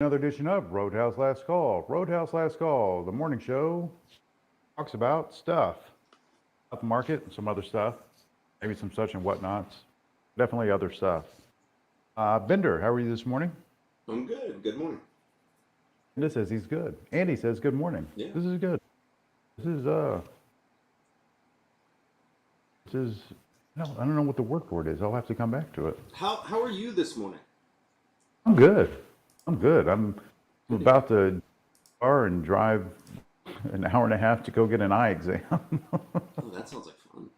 Another edition of Roadhouse Last Call. Roadhouse Last Call, the morning show, talks about stuff, about the market and some other stuff, maybe some such and whatnots, definitely other stuff. Bender, how are you this morning? I'm good. Good morning. Linda says he's good. Andy says good morning. Yeah. This is good. This is this is no, I don't know what the word for it is. I'll have to come back to it. How are you this morning? I'm good. I'm good. I'm Good to hear. about to car and drive an hour and a half to go get an eye exam. Oh, that sounds like fun.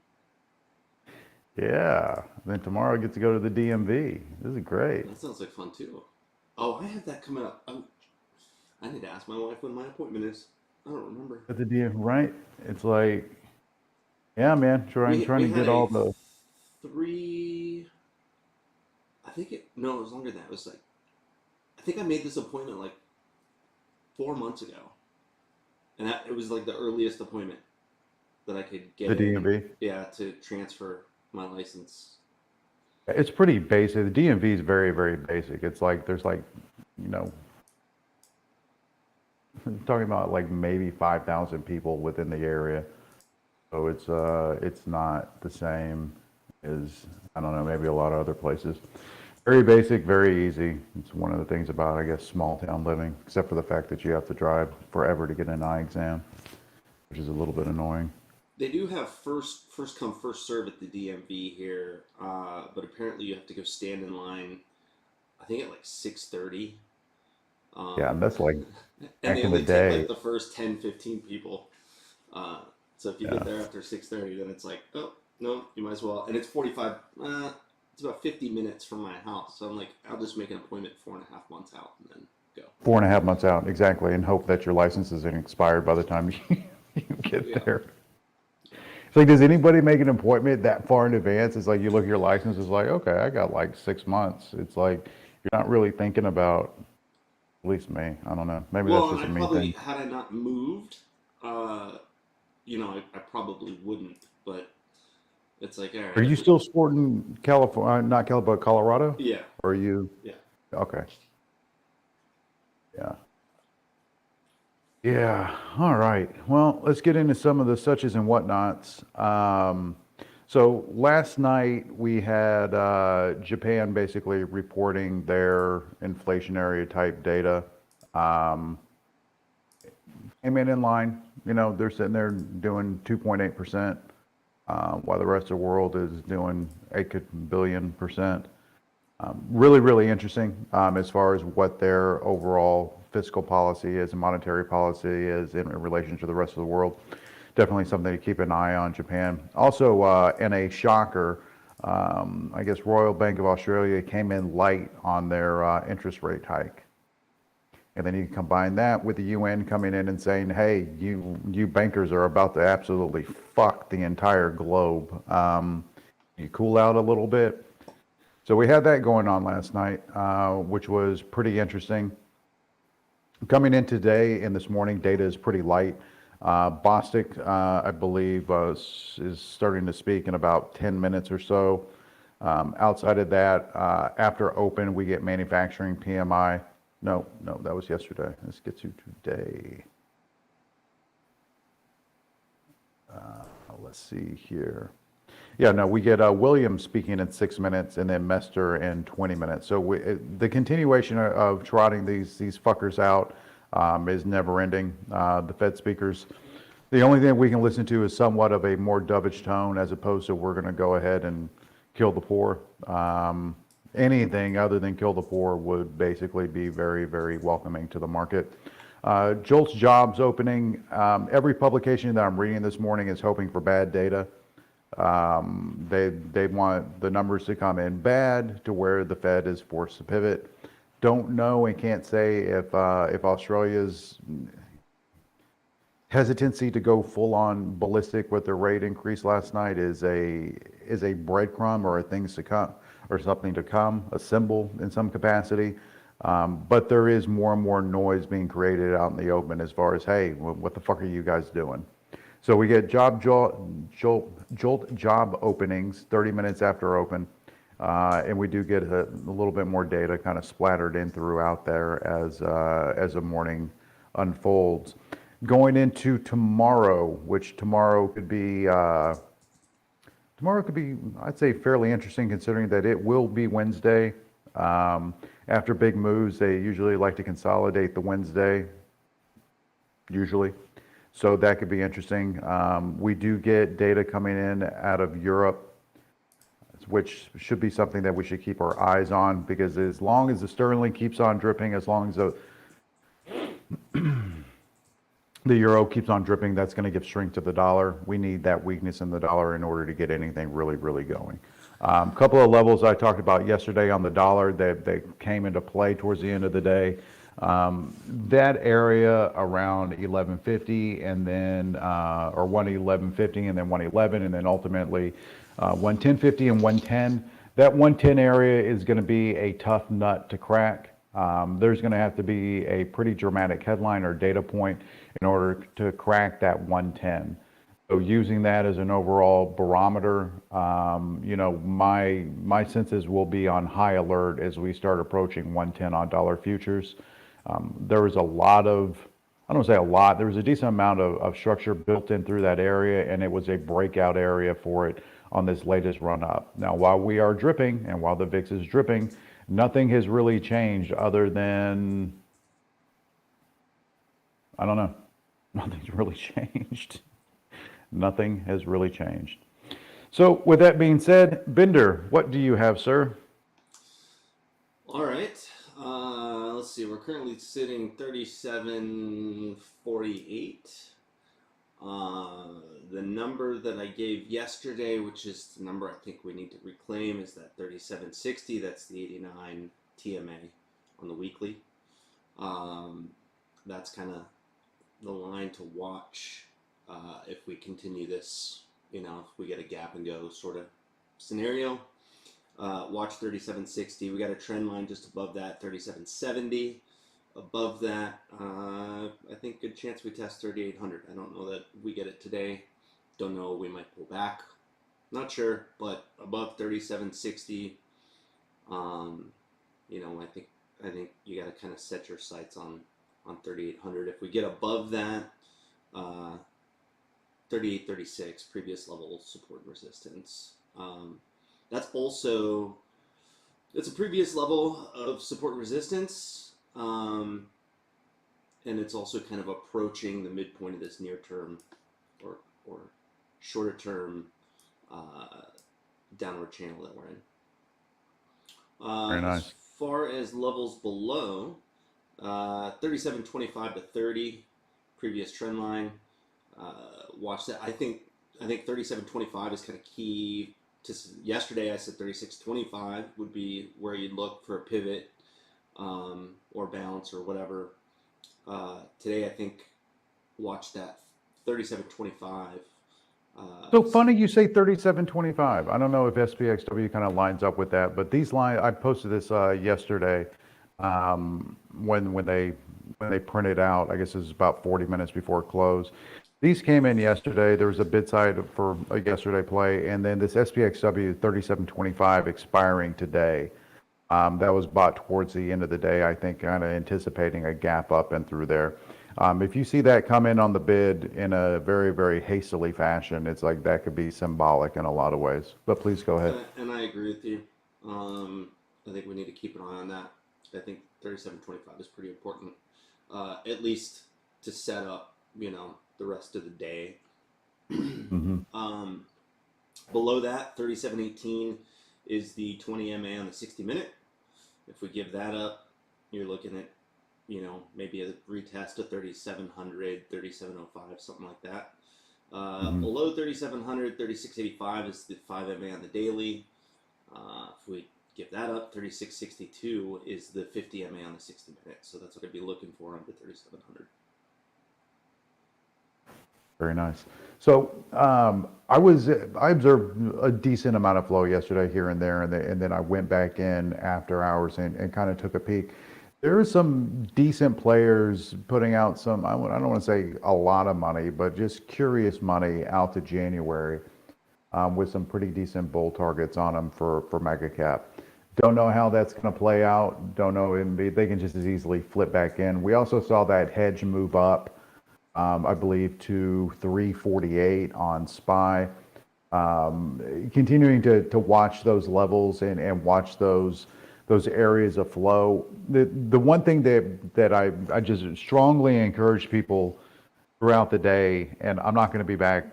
Yeah. Then tomorrow I get to go to the DMV. This is great. That sounds like fun too. Oh, I have that coming up. I need to ask my wife when my appointment is. I don't remember. At the DM, right? It's like, yeah, man, trying We to had get all a the three. I think it. No, it was longer than that. It was like I think I made this appointment like 4 months ago, and it was like the earliest appointment that I could get the in, and DMV. yeah, to transfer my license. It's pretty basic. The DMV is very, very basic. It's like there's like, you know, talking about like maybe 5,000 people within the area. So it's not the same as I don't know, maybe a lot of other places. Very basic, very easy. It's one of the things about I guess small town living, except for the fact that you have to drive forever to get an eye exam, which is a little bit annoying. They do have first come first serve at the DMV here, but apparently you have to go stand in line. I think at like 6:30, Yeah, um, and that's like and back they in the only take like day. the first 10, 15 people. Uh, so if you get Yeah. there after 6:30, then it's like, oh no, you might as well. And it's 45. It's about 50 minutes from my house, so I'm like, I'll just make an appointment 4.5 months out and then go. 4.5 months out, exactly, and hope that your license isn't expired by the time you get Yeah, there. yeah. It's like, does anybody make an appointment that far in advance? It's like you look at your license, it's like, okay, I got like 6 months. It's like you're not really thinking about, at least me, I don't know. Maybe that's Well, and just I a me probably thing. had I not moved, uh, I probably wouldn't, but it's like, all Are right, you still sporting California, not California, but Colorado? yeah, Or are you, yeah. okay, yeah. Yeah, all right. Well, let's get into some of the suches and whatnots. So last night we had Japan basically reporting their inflationary type data. Um, Came in line. You know, they're sitting there doing 2.8%, while the rest of the world is doing 8 billion%. Really, really interesting as far as what their overall fiscal policy is and monetary policy is in relation to the rest of the world. Definitely something to keep an eye on, Japan. Also, in a shocker, I guess Royal Bank of Australia came in light on their interest rate hike. And then you combine that with the UN coming in and saying, hey, you bankers are about to absolutely fuck the entire globe. You cool out a little bit. So we had that going on last night, which was pretty interesting. Coming in today and this morning, data is pretty light. Bostic, I believe, is starting to speak in about 10 minutes or so. Outside of that, after open, we get manufacturing PMI. No, no, that was yesterday. Let's get to today. Let's see here. Yeah, no, we get Williams speaking in 6 minutes and then Mester in 20 minutes. So the continuation of trotting these fuckers out is never ending. The Fed speakers, the only thing we can listen to is somewhat of a more dovish tone as opposed to we're going to go ahead and kill the poor. Anything other than kill the poor would basically be very, very welcoming to the market. Jolt's jobs opening. Every publication that I'm reading this morning is hoping for bad data. They want the numbers to come in bad to where the Fed is forced to pivot. Don't know and can't say if Australia's hesitancy to go full on ballistic with their rate increase last night is a breadcrumb or a things to come or something to come, a symbol in some capacity. But there is more and more noise being created out in the open as far as, hey, what the fuck are you guys doing? So we get jolt job openings 30 minutes after open. and we do get a little bit more data kind of splattered in throughout there as the morning unfolds. Going into tomorrow, which tomorrow could be, I'd say, fairly interesting considering that it will be Wednesday. After big moves, they usually like to consolidate the Wednesday, usually. So that could be interesting. We do get data coming in out of Europe, which should be something that we should keep our eyes on because as long as the sterling keeps on dripping, as long as the euro keeps on dripping, that's going to give strength to the dollar. We need that weakness in the dollar in order to get anything really, really going. A couple of levels I talked about yesterday on the dollar that they came into play towards the end of the day. That area around 1150 and then, or 11150 and then 111 and then ultimately 11050 and 110. That 110 area is going to be a tough nut to crack. There's going to have to be a pretty dramatic headline or data point in order to crack that 110. So using that as an overall barometer, my senses will be on high alert as we start approaching 110 on dollar futures. There was a lot of, I don't want to say a lot, there was a decent amount of structure built in through that area, and it was a breakout area for it on this latest run up. Now, while we are dripping and while the VIX is dripping, nothing has really changed other than, I don't know, nothing's really changed. Nothing has really changed. So with that being said, Bender, what do you have, sir? All right. Let's see. We're currently sitting 37.48. The number that I gave yesterday, which is the number I think we need to reclaim, is that 37.60. That's the 89 TMA on the weekly. That's kind of the line to watch if we continue this, if we get a gap and go sort of scenario. Watch 37.60. We got a trend line just above that, 37.70. Above that, I think good chance we test 3800. I don't know that we get it today. Don't know, we might pull back. Not sure, but above 37.60, I think you got to kind of set your sights on 3800. If we get above that, 38.36, previous level support and resistance. It's a previous level of support and resistance, and it's also kind of approaching the midpoint of this near term or shorter term downward channel that we're in. Very nice. As far as levels below, 37.25 to 30, previous trend line. Watch that. I think 37.25 is kind of key. Yesterday I said 36.25 would be where you'd look for a pivot or bounce or whatever. Today I think watch that 37.25. So funny you say 37.25. I don't know if SPXW kind of lines up with that, but these lines, I posted this yesterday when they printed out. I guess it was about 40 minutes before close. These came in yesterday. There was a bid side for a yesterday play, and then this SPXW 37.25 expiring today. That was bought towards the end of the day, I think, kind of anticipating a gap up and through there. If you see that come in on the bid in a very, very hastily fashion, it's like that could be symbolic in a lot of ways. But please go ahead. And I agree with you. I think we need to keep an eye on that. I think 37.25 is pretty important, at least to set up, the rest of the day. Mm-hmm. Below that, 37.18 is the 20 MA on the 60-minute. If we give that up, you're looking at, maybe a retest of 3700, 3705, something like that. Below 3700, 3685 is the 5 MA on the daily. If we give that up, 3662 is the 50 MA on the 60-minute. So that's what I'd be looking for under 3700. Very nice. So I observed a decent amount of flow yesterday here and there, and then I went back in after hours and kind of took a peek. There are some decent players putting out some, I don't want to say a lot of money, but just curious money out to January. with some pretty decent bull targets on them for mega cap. Don't know how that's going to play out. Don't know. They can just as easily flip back in. We also saw that hedge move up, I believe, to 348 on SPY. Continuing to watch those levels and watch those areas of flow. The one thing that I just strongly encourage people throughout the day, and I'm not going to be back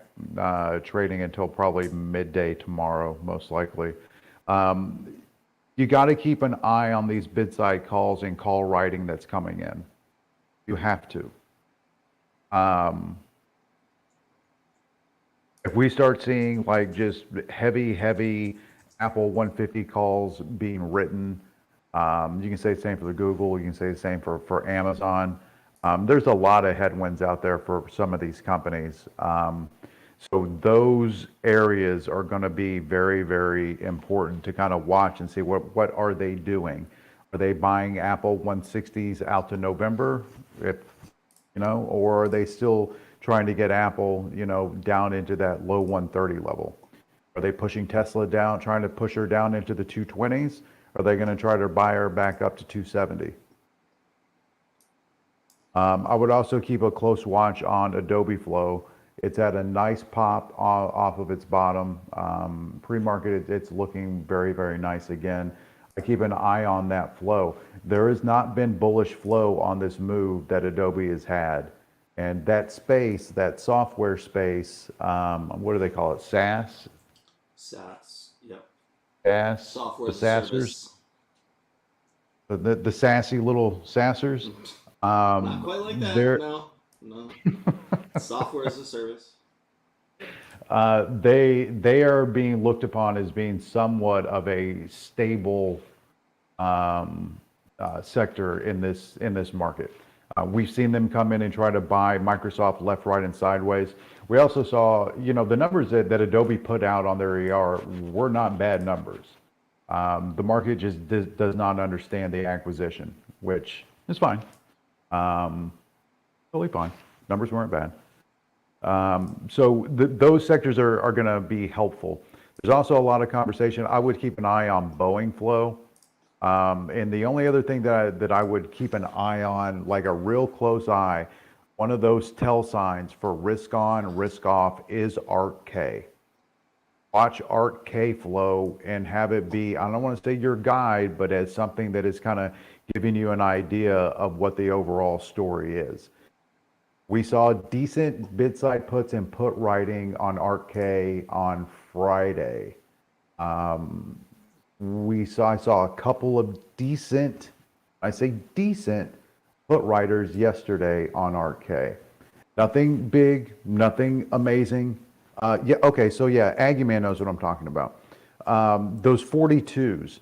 trading until probably midday tomorrow, most likely. You got to keep an eye on these bid side calls and call writing that's coming in. You have to. If we start seeing like just heavy Apple 150 calls being written, you can say the same for the Google, you can say the same for Amazon. There's a lot of headwinds out there for some of these companies. So those areas are going to be very important to kind of watch and see what are they doing. Are they buying Apple 160s out to November, or are they still trying to get Apple, down into that low 130 level? Are they pushing Tesla down, trying to push her down into the 220s? Are they going to try to buy her back up to 270? I would also keep a close watch on Adobe Flow. It's at a nice pop off of its bottom. Pre-market, it's looking very nice again. I keep an eye on that flow. There has not been bullish flow on this move that Adobe has had. And that space, that software space, what do they call it? SaaS? SaaS, yep. SaaS? Software The as a sassers? service. The sassy little sassers? Not quite like that. they're No. Software as a service. they are being looked upon as being somewhat of a stable sector in this market. We've seen them come in and try to buy Microsoft left, right, and sideways. We also saw, the numbers that Adobe put out on their ER were not bad numbers. The market just does not understand the acquisition, which is fine. Totally fine. Numbers weren't bad. So those sectors are going to be helpful. There's also a lot of conversation. I would keep an eye on Boeing flow. And the only other thing that I would keep an eye on, like a real close eye, one of those tell signs for risk on, risk off is ARK-K. Watch ARK-K flow and have it be, I don't want to say your guide, but as something that is kind of giving you an idea of what the overall story is. We saw decent bid side puts and put writing on ARK-K on Friday. I saw a couple of decent, I say decent, put writers yesterday on ARK-K. Nothing big, nothing amazing. Aggie Man knows what I'm talking about. Those 42s.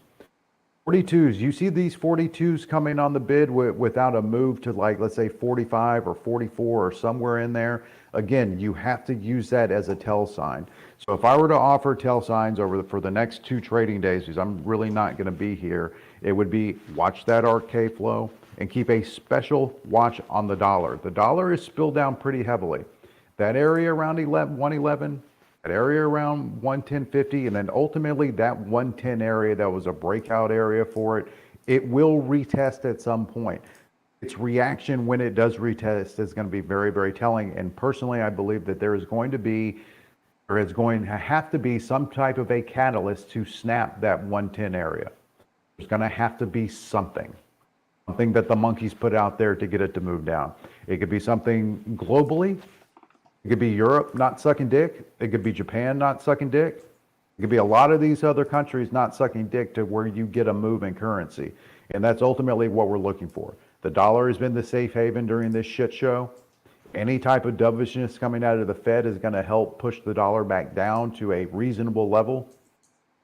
42s, you see these 42s coming on the bid without a move to, like, let's say 45 or 44 or somewhere in there. Again, you have to use that as a tell sign. So if I were to offer tell signs for the next 2 trading days, because I'm really not going to be here, it would be watch that ARK-K flow and keep a special watch on the dollar. The dollar is spilled down pretty heavily. That area around 111, that area around 110.50, and then ultimately that 110 area that was a breakout area for it, it will retest at some point. Its reaction when it does retest is going to be very telling. And personally, I believe that there is going to have to be some type of a catalyst to snap that 110 area. There's going to have to be something that the monkeys put out there to get it to move down. It could be something globally. It could be Europe not sucking dick. It could be Japan not sucking dick. It could be a lot of these other countries not sucking dick to where you get a move in currency. And that's ultimately what we're looking for. The dollar has been the safe haven during this shit show. Any type of dovishness coming out of the Fed is going to help push the dollar back down to a reasonable level.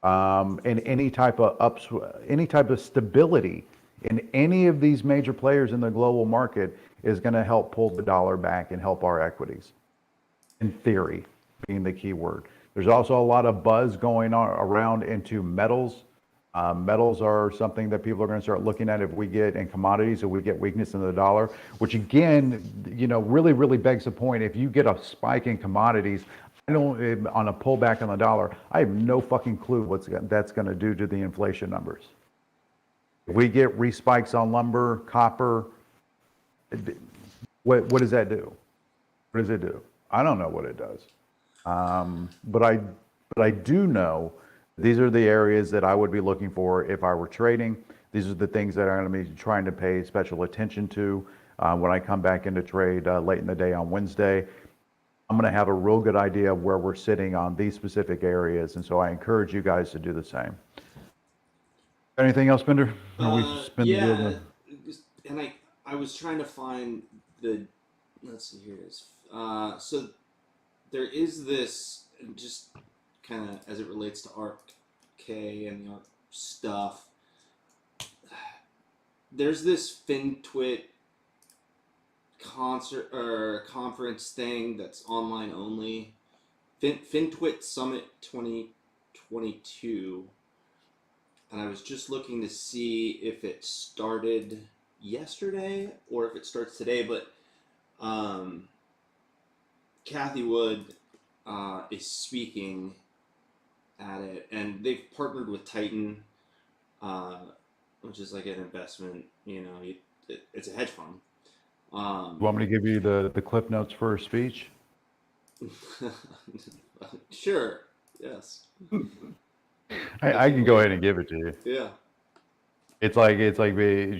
And any type of stability in any of these major players in the global market is going to help pull the dollar back and help our equities. In theory, being the key word. There's also a lot of buzz going on around into metals. Metals are something that people are going to start looking at if we get in commodities, if we get weakness in the dollar, which again, really begs the point. If you get a spike in commodities, I don't, on a pullback on the dollar, I have no fucking clue that's going to do to the inflation numbers. If we get respikes on lumber, copper, what does that do? What does it do? I don't know what it does. But I do know these are the areas that I would be looking for if I were trading. These are the things that I'm going to be trying to pay special attention to when I come back into trade late in the day on Wednesday. I'm going to have a real good idea of where we're sitting on these specific areas, and so I encourage you guys to do the same. Anything else, Bender? Yeah, and I was trying to find the. Let's see, here it is. So there is this, just kind of as it relates to ARK-K and the ARK stuff. There's this FinTwit concert or conference thing that's online only. FinTwit Summit 2022, and I was just looking to see if it started yesterday or if it starts today. But Kathy Wood is speaking at it, and they've partnered with Titan, which is like an investment. It's a hedge fund. You want me to give you the clip notes for her speech? Sure. Yes. I can go ahead and give it to you. Yeah. It's like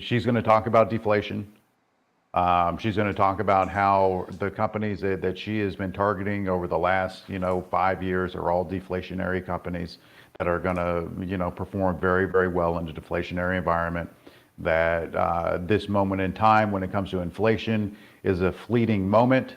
she's going to talk about deflation. She's going to talk about how the companies that she has been targeting over the last 5 years are all deflationary companies that are going to perform very, very well in a deflationary environment. That this moment in time when it comes to inflation is a fleeting moment,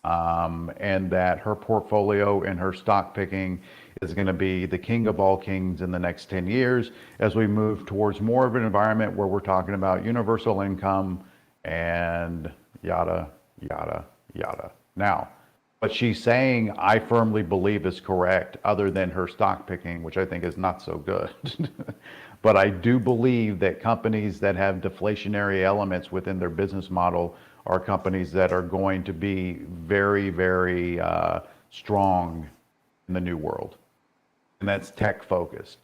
and that her portfolio and her stock picking is going to be the king of all kings in the next 10 years as we move towards more of an environment where we're talking about universal income and yada, yada, yada. Now, what she's saying, I firmly believe is correct, other than her stock picking, which I think is not so good. But I do believe that companies that have deflationary elements within their business model are companies that are going to be very, very strong in the new world. And that's tech focused.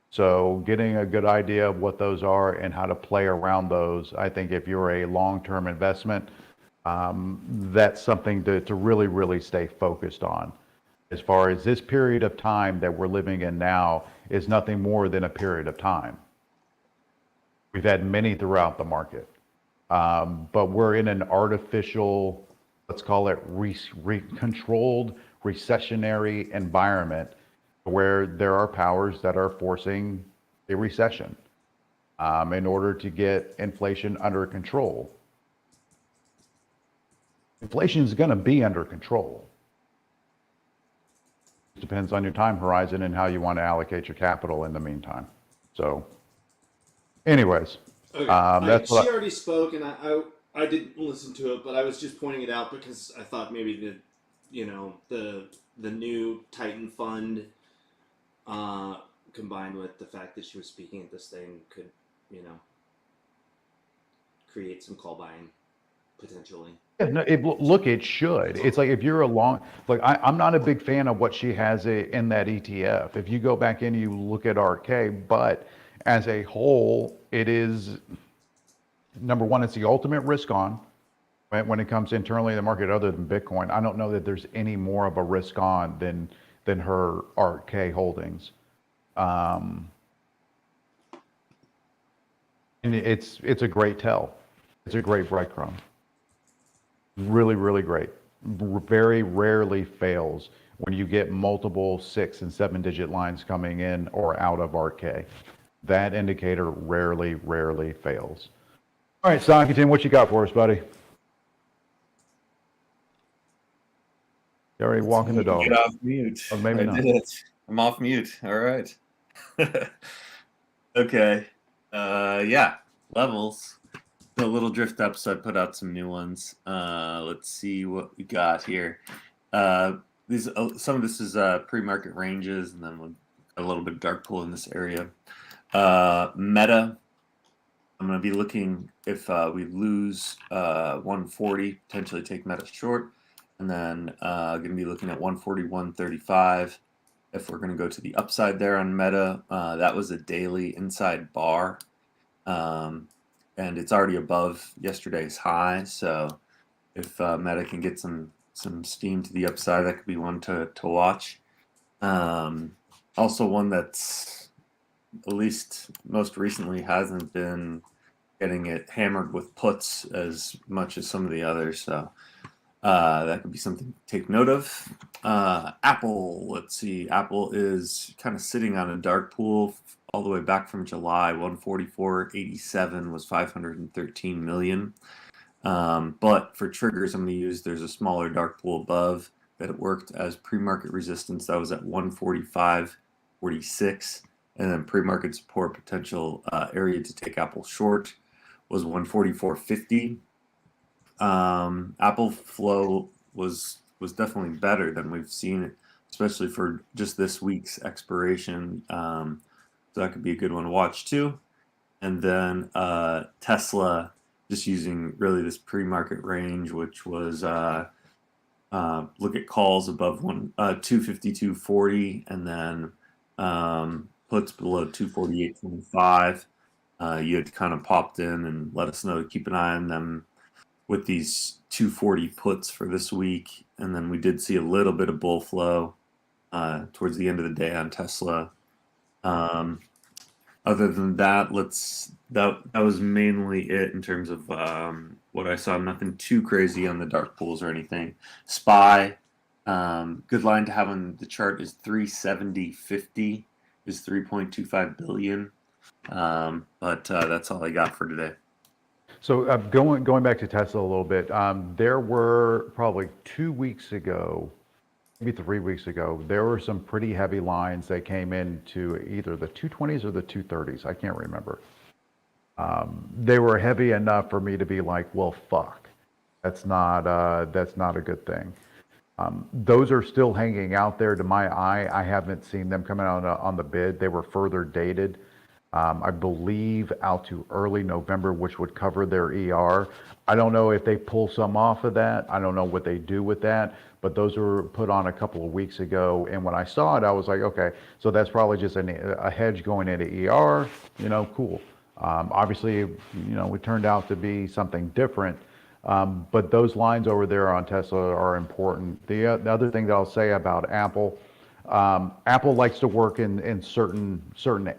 So getting a good idea of what those are and how to play around those, I think if you're a long-term investment, that's something to really, really stay focused on. As far as this period of time that we're living in now is nothing more than a period of time. We've had many throughout the market, but we're in an artificial, let's call it controlled recessionary environment where there are powers that are forcing a recession in order to get inflation under control. Inflation is going to be under control. It depends on your time horizon and how you want to allocate your capital in the meantime. So, anyways, Okay. that's She already spoke, and I didn't listen to it, but I was just pointing it out because I thought maybe the new Titan fund, combined with the fact that she was speaking at this thing, could create some call buying potentially. Yeah, no, look, it should. It's like if you're I'm not a big fan of what she has in that ETF. If you go back in, you look at RK, but as a whole, it is, number one, it's the ultimate risk on when it comes internally in the market other than Bitcoin. I don't know that there's any more of a risk on than her RK holdings. And it's a great tell. It's a great breadcrumb. Really, really great. Very rarely fails when you get multiple 6 and 7 digit lines coming in or out of RK. That indicator rarely, rarely fails. All right, Stockington, what you got for us, buddy? You already walking the dog. Get off mute. Or maybe not. Did it. I'm off mute. All right. Okay. Yeah. Levels. A little drift up, so I put out some new ones. Let's see what we got here. Some of this is pre-market ranges, and then we'll a little bit of dark pool in this area. Meta. I'm going to be looking if we lose 140, potentially take Meta short. and then going to be looking at 141.35. If we're going to go to the upside there on Meta, that was a daily inside bar, and it's already above yesterday's high. So if Meta can get some steam to the upside, that could be one to watch. Also, one that's at least most recently hasn't been getting it hammered with puts as much as some of the others. So that could be something to take note of. Apple, let's see. Apple is kind of sitting on a dark pool all the way back from July. 144.87 was 513 million. But for triggers, I'm going to use there's a smaller dark pool above that it worked as pre-market resistance. That was at 145.46, and then pre-market support potential area to take Apple short was 144.50. Apple flow was definitely better than we've seen it, especially for just this week's expiration. So that could be a good one to watch too. And then Tesla, just using really this pre-market range, which was look at calls above 252.40, and then puts below 248.25. You had kind of popped in and let us know to keep an eye on them with these 240 puts for this week, and then we did see a little bit of bull flow towards the end of the day on Tesla. Other than that, that was mainly it in terms of what I saw. Nothing too crazy on the dark pools or anything. SPY, good line to have on the chart is 370.50 is 3.25 billion. But that's all I got for today. So going back to Tesla a little bit, there were probably 2 weeks ago, maybe 3 weeks ago, there were some pretty heavy lines that came into either the 220s or the 230s. I can't remember. They were heavy enough for me to be like, well, fuck, that's not a good thing. Those are still hanging out there to my eye. I haven't seen them coming out on the bid. They were further dated. I believe out to early November, which would cover their ER. I don't know if they pull some off of that. I don't know what they do with that, but those were put on a couple of weeks ago. And when I saw it, I was like, okay, so that's probably just a hedge going into ER, cool. Obviously, it turned out to be something different. But those lines over there on Tesla are important. The other thing that I'll say about Apple, Apple likes to work in certain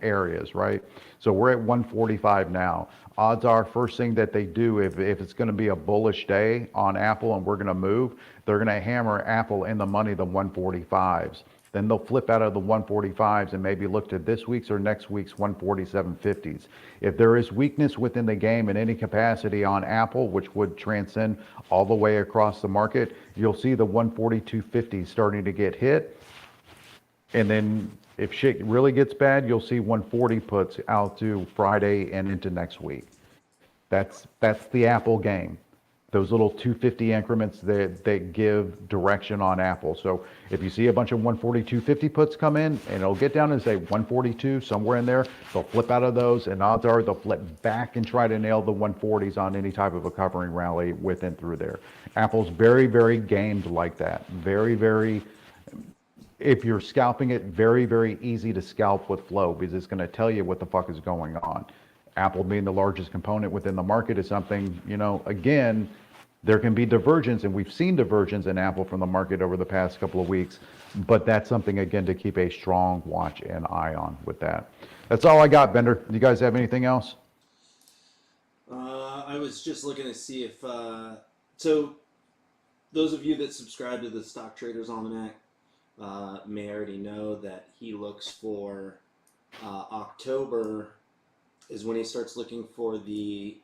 areas, right? So we're at 145 now. Odds are, first thing that they do, if it's going to be a bullish day on Apple and we're going to move, they're going to hammer Apple in the money, the 145s. Then they'll flip out of the 145s and maybe look to this week's or next week's 147.50s. If there is weakness within the game in any capacity on Apple, which would transcend all the way across the market, you'll see the 142.50 starting to get hit. And then if shit really gets bad, you'll see 140 puts out to Friday and into next week. That's the Apple game. Those little 250 increments that give direction on Apple. So if you see a bunch of 142.50 puts come in, and it'll get down and say 142, somewhere in there, they'll flip out of those, and odds are they'll flip back and try to nail the 140s on any type of a covering rally with and through there. Apple's very, very gamed like that. Very, very, if you're scalping it, very, very easy to scalp with flow because it's going to tell you what the fuck is going on. Apple being the largest component within the market is something, again, there can be divergence, and we've seen divergence in Apple from the market over the past couple of weeks, but that's something, again, to keep a strong watch and eye on with that. That's all I got, Bender. Do you guys have anything else? I was just looking to see if, so those of you that subscribe to the Stock Traders Almanac may already know that he looks for October is when he starts looking for the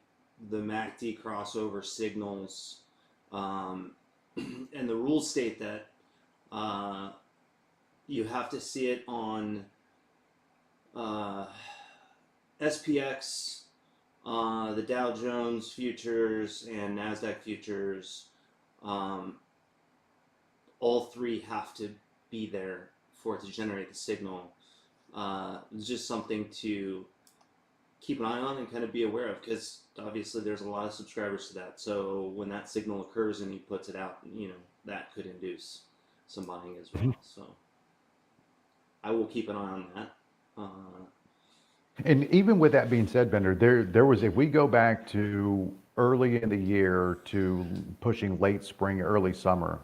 MACD crossover signals, and the rules state that you have to see it on SPX, the Dow Jones futures, and NASDAQ futures. All three have to be there for it to generate the signal. It's just something to keep an eye on and kind of be aware of, because obviously there's a lot of subscribers to that. So when that signal occurs and he puts it out, that could induce some buying as well. So I will keep an eye on that. And even with that being said, Bender, there was, if we go back to early in the year to pushing late spring, early summer,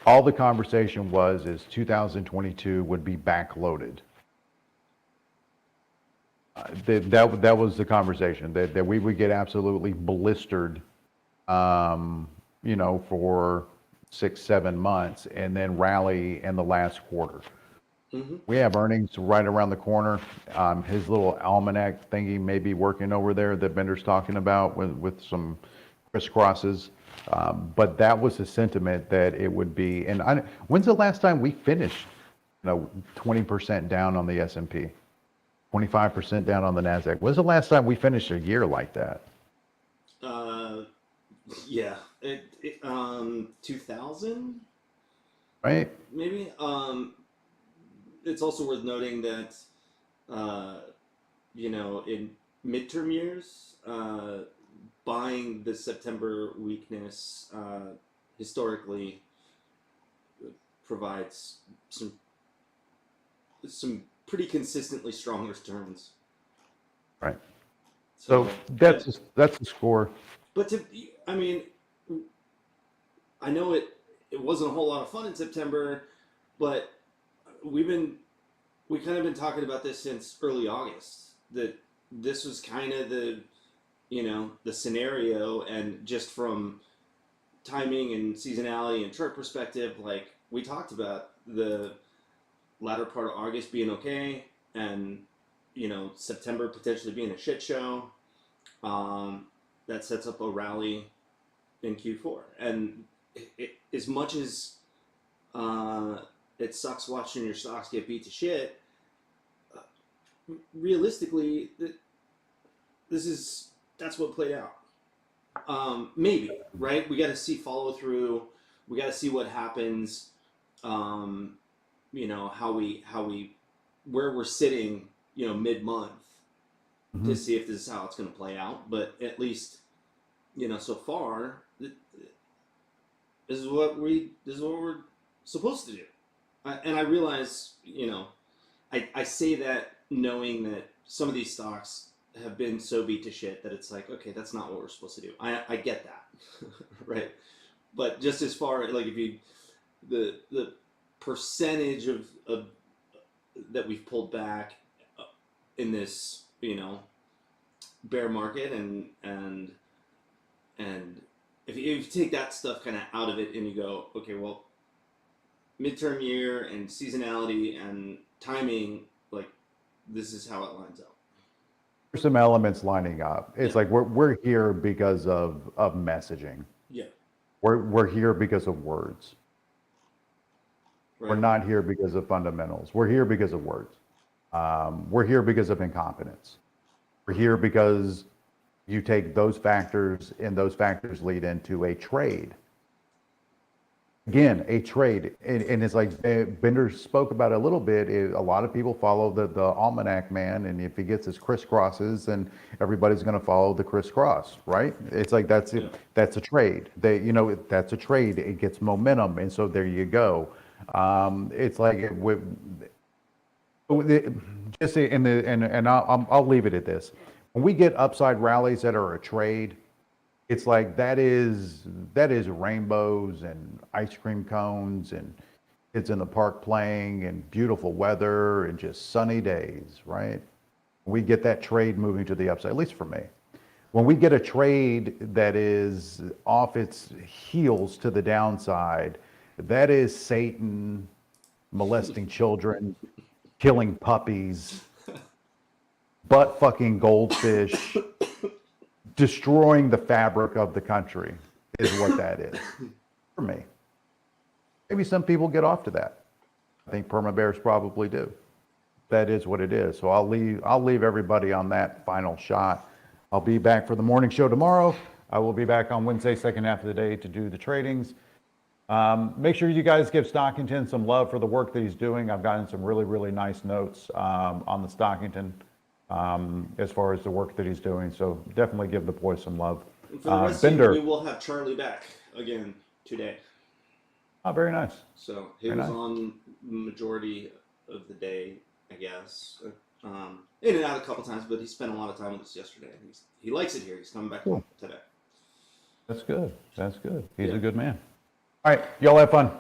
all the conversation is 2022 would be backloaded. That was the conversation, that we would get absolutely blistered, for 6, 7 months and then rally in the last quarter. Mm-hmm. We have earnings right around the corner. His little almanac thingy may be working over there that Bender's talking about with some crisscrosses. But that was the sentiment that it would be. And when's the last time we finished, 20% down on the S&P, 25% down on the NASDAQ? When's the last time we finished a year like that? Yeah, 2000, Right? maybe. It's also worth noting that, in midterm years, buying the September weakness historically provides some pretty consistently strong returns. Right. So that's the score. But I know it wasn't a whole lot of fun in September, but we kind of been talking about this since early August, that this was kind of the scenario, and just from timing and seasonality and chart perspective, like we talked about the latter part of August being okay, and September potentially being a shit show. That sets up a rally in Q4, and as much as it sucks watching your stocks get beat to shit, realistically, that's what played out. Maybe, right? We got to see follow through. We got to see what happens. How we where we're sitting, mid month, to see if this is how it's going to play out. But at least, so far, this is what we're supposed to do. And I realize, I say that knowing that some of these stocks have been so beat to shit that it's like, okay, that's not what we're supposed to do. I get that, right? But just as far, like, if you the percentage of that we've pulled back in this, bear market, and if you take that stuff kind of out of it and you go, okay, well, midterm year and seasonality and timing, like, this is how it lines up. There's some elements lining up. It's like we're here because of messaging. Yeah. We're here because of words. Right. We're not here because of fundamentals. We're here because of words. We're here because of incompetence. We're here because you take those factors, and those factors lead into a trade. Again, a trade. And it's like Bender spoke about it a little bit. A lot of people follow the almanac man, and if he gets his crisscrosses, then everybody's going to follow the crisscross, right? It's like that's it. That's a trade. That's a trade. It gets momentum, and so there you go. It's like I'll leave it at this. When we get upside rallies that are a trade, it's like that is rainbows and ice cream cones and kids in the park playing and beautiful weather and just sunny days, right? We get that trade moving to the upside, at least for me. When we get a trade that is off its heels to the downside, that is Satan molesting children, killing puppies, butt fucking goldfish, destroying the fabric of the country is what that is for me. Maybe some people get off to that. I think perma bears probably do. That is what it is. So I'll leave everybody on that final shot. I'll be back for the morning show tomorrow. I will be back on Wednesday, second half of the day, to do the tradings. Make sure you guys give Stockington some love for the work that he's doing. I've gotten some really, really nice notes on the Stockington as far as the work that he's doing. So definitely give the boy some love. And for the rest of Bender. you, we will have Charlie back again today. Oh, very nice. So he Very was nice. on majority of the day, I guess. In and out a couple times, but he spent a lot of time with us yesterday. He likes it here. He's coming back home today. That's good. That's good. He's Yeah. a good man. All right. Y'all have fun.